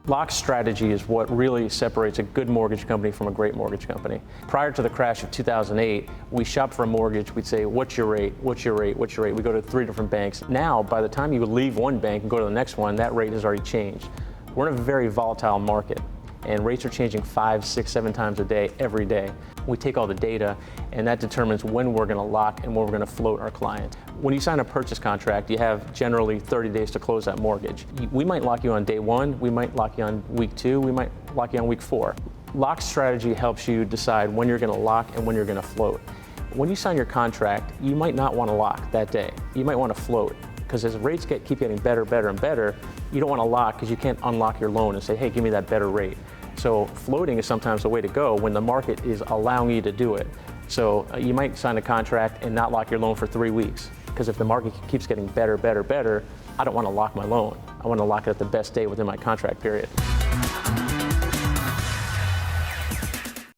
Lock's strategy is what really separates a good mortgage company from a great mortgage company. Prior to the crash of 2008, we shopped for a mortgage, we'd say, what's your rate, what's your rate, what's your rate? We go to 3 different banks. Now, by the time you leave one bank and go to the next one, that rate has already changed. We're in a very volatile market, and rates are changing 5, 6, 7 times a day, every day. We take all the data, and that determines when we're going to lock and when we're going to float our client. When you sign a purchase contract, you have generally 30 days to close that mortgage. We might lock you on day 1, we might lock you on week 2, we might lock you on week 4. Lock's strategy helps you decide when you're going to lock and when you're going to float. When you sign your contract, you might not want to lock that day. You might want to float, because as rates keep getting better, better, and better, you don't want to lock because you can't unlock your loan and say, hey, give me that better rate. So floating is sometimes the way to go when the market is allowing you to do it. So you might sign a contract and not lock your loan for 3 weeks, because if the market keeps getting better, better, better, I don't want to lock my loan. I want to lock it at the best day within my contract period.